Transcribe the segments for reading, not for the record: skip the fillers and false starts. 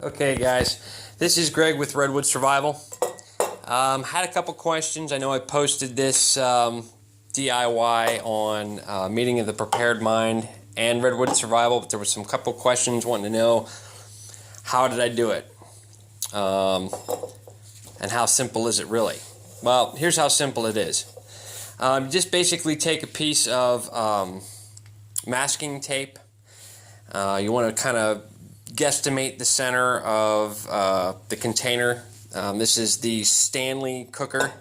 Okay guys, this is Greg with Redwood Survival. Had a couple questions. I know I posted this DIY on Meeting of the Prepared Mind and Redwood Survival, but there was some couple questions wanting to know how did I do it, and how simple is it really? Well, here's how simple it is. Just basically take a piece of masking tape. You want to kind of guesstimate the center of the container. This is the Stanley cooker.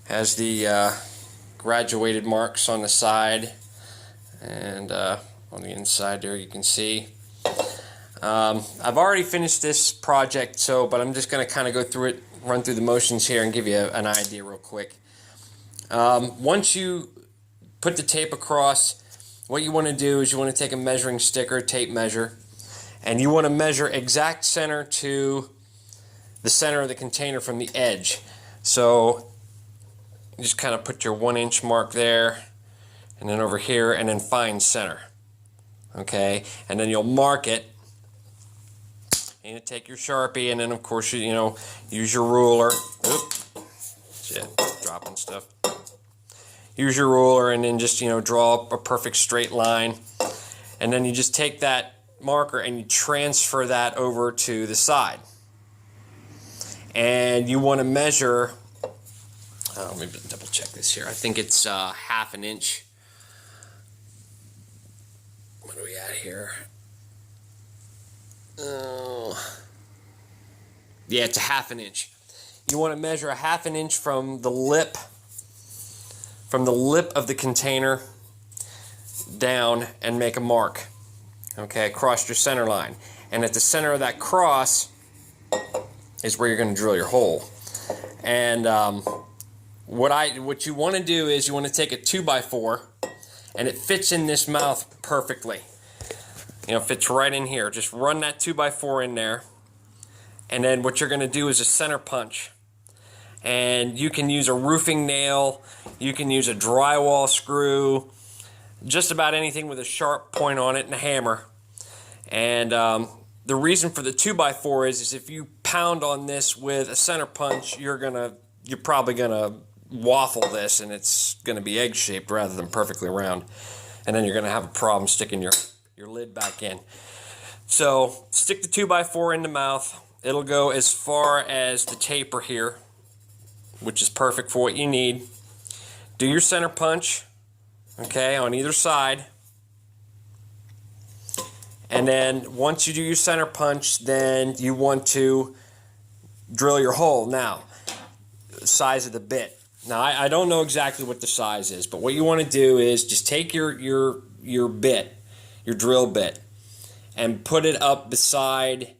Has the graduated marks on the side and on the inside there you can see. I've already finished this project, but I'm just going to kind of go through it, run through the motions here and give you an idea real quick. Once you put the tape across, what you want to do is you want to take a measuring stick or a tape measure, and you want to measure exact center to the center of the container from the edge. So you just kind of put your 1-inch mark there, and then over here, and then find center. Okay, and then you'll mark it. And you take your Sharpie, and then of course you use your ruler. Oop, shit, dropping stuff. Use your ruler, and then just draw a perfect straight line, and then you just take that marker and you transfer that over to the side, and you want to measure. Let me double check this here. I think it's 1/2 inch. What are we at here? Yeah, it's 1/2 inch. You want to measure 1/2 inch from the lip of the container down and make a mark. Okay, across your center line, and at the center of that cross is where you're going to drill your hole. And what you want to do is you want to take a 2x4, and it fits in this mouth perfectly. Fits right in here. Just run that 2x4 in there, and then what you're going to do is a center punch. And you can use a roofing nail, you can use a drywall screw, just about anything with a sharp point on it, and a hammer. And the reason for the 2x4 is if you pound on this with a center punch, you're probably gonna waffle this, and it's gonna be egg shaped rather than perfectly round, and then you're gonna have a problem sticking your lid back in. So stick the 2x4 in the mouth. It'll go as far as the taper here, which is perfect for what you need. Do your center punch, okay, on either side. And then once you do your center punch, then you want to drill your hole. Now, size of the bit. Now, I don't know exactly what the size is, but what you want to do is just take your bit, your drill bit, and put it up beside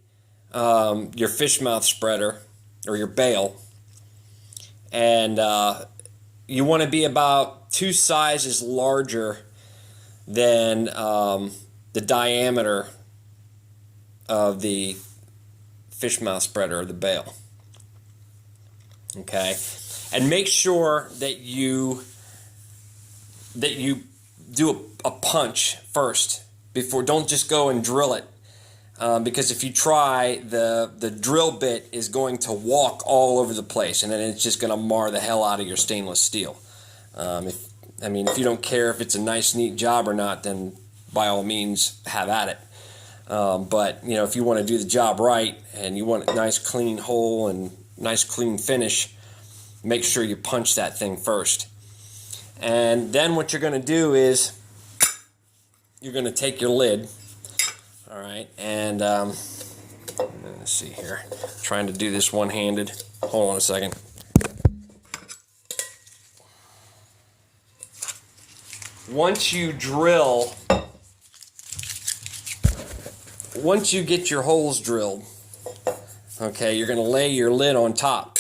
your fish mouth spreader or your bail. And you want to be about 2 sizes larger than the diameter of the fish mouth spreader or the bail. Okay, and make sure that you do a punch first before. Don't just go and drill it. Because if you try, the drill bit is going to walk all over the place, and then it's just going to mar the hell out of your stainless steel. If you don't care if it's a nice, neat job or not, then by all means have at it. But if you want to do the job right and you want a nice, clean hole and nice, clean finish, make sure you punch that thing first. And then what you're going to do is you're going to take your lid. All right, and let's see here. Trying to do this one-handed. Hold on a second. Once you get your holes drilled, okay, you're going to lay your lid on top.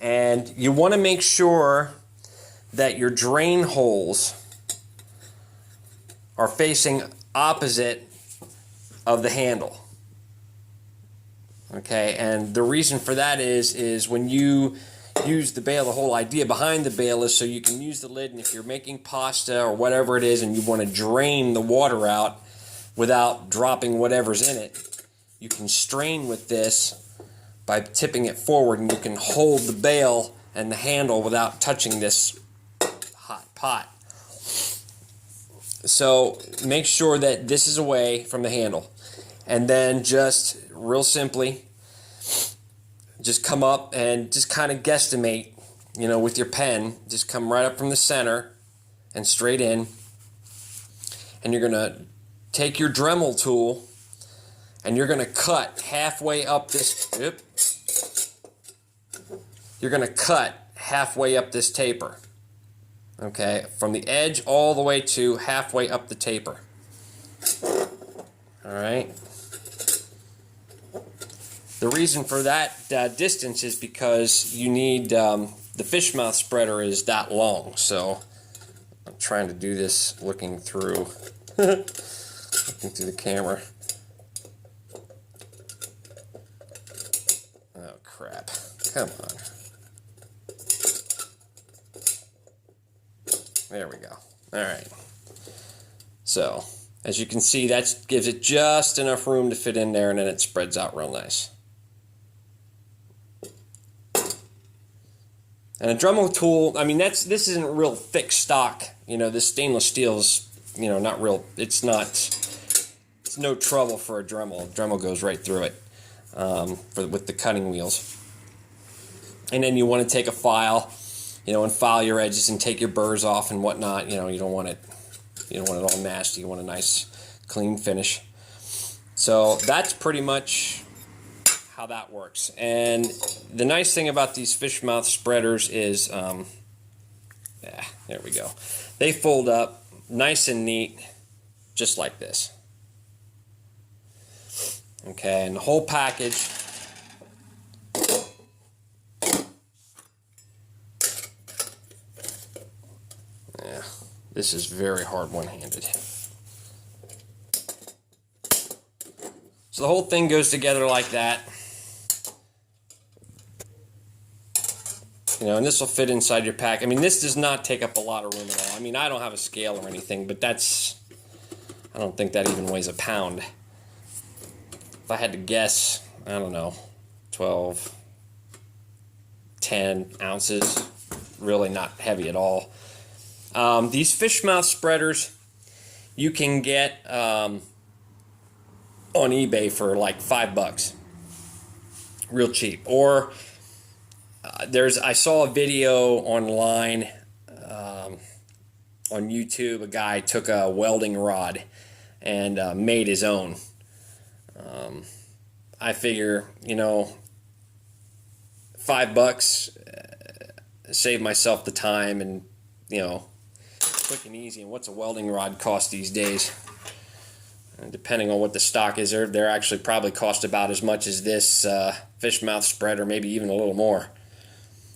And you want to make sure that your drain holes are facing opposite of the handle. Okay, and the reason for that is when you use the bail, the whole idea behind the bail is so you can use the lid, and if you're making pasta or whatever it is and you want to drain the water out without dropping whatever's in it, you can strain with this by tipping it forward, and you can hold the bail and the handle without touching this hot pot. So make sure that this is away from the handle, and then just real simply just come up and just kind of guesstimate, you know, with your pen. Just come right up from the center and straight in, and you're going to take your Dremel tool and you're going to cut halfway up this, you're going to cut halfway up this taper. Okay, from the edge all the way to halfway up the taper. All right. The reason for that distance is because you need, the fish mouth spreader is that long. So I'm trying to do this looking through, looking through the camera. Oh crap, come on. There we go. All right. So, as you can see, that gives it just enough room to fit in there, and then it spreads out real nice. And a Dremel tool, I mean, this isn't real thick stock. You know, this stainless steel is, you know, not real, it's no trouble for a Dremel. Dremel goes right through it with the cutting wheels. And then you want to take a file, you know, and file your edges and take your burrs off and whatnot. You know, you don't want it all nasty. You want a nice, clean finish. So that's pretty much how that works. And the nice thing about these fish mouth spreaders is, there we go. They fold up nice and neat, just like this. Okay, and the whole package. Yeah, this is very hard one-handed. So the whole thing goes together like that. You know, and this will fit inside your pack. I mean, this does not take up a lot of room at all. I mean, I don't have a scale or anything, but I don't think that even weighs a pound. If I had to guess, I don't know, 12, 10 ounces. Really not heavy at all. These fish mouth spreaders you can get on eBay for like $5, real cheap. Or I saw a video online on YouTube. A guy took a welding rod and made his own. I figure, you know, $5, save myself the time and, you know, quick and easy. And what's a welding rod cost these days? And depending on what the stock is, they're actually probably cost about as much as this fish mouth spreader, maybe even a little more.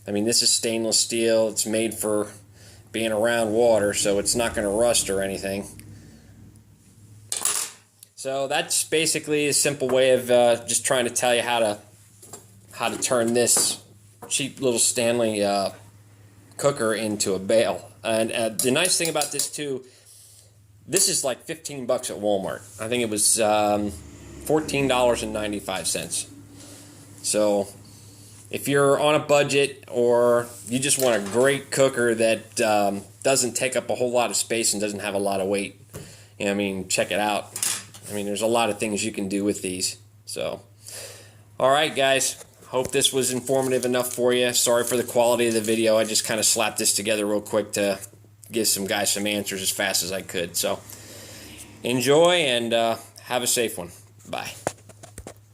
I mean, this is stainless steel. It's made for being around water, so it's not going to rust or anything. So that's basically a simple way of just trying to tell you how to turn this cheap little Stanley cooker into a bale. And the nice thing about this too, this is like $15 at Walmart. I think it was $14.95. So if you're on a budget or you just want a great cooker that doesn't take up a whole lot of space and doesn't have a lot of weight, you know, I mean, check it out. I mean, there's a lot of things you can do with these. So, all right, guys. Hope this was informative enough for you. Sorry for the quality of the video. I just kind of slapped this together real quick to give some guys some answers as fast as I could. So, enjoy and have a safe one. Bye.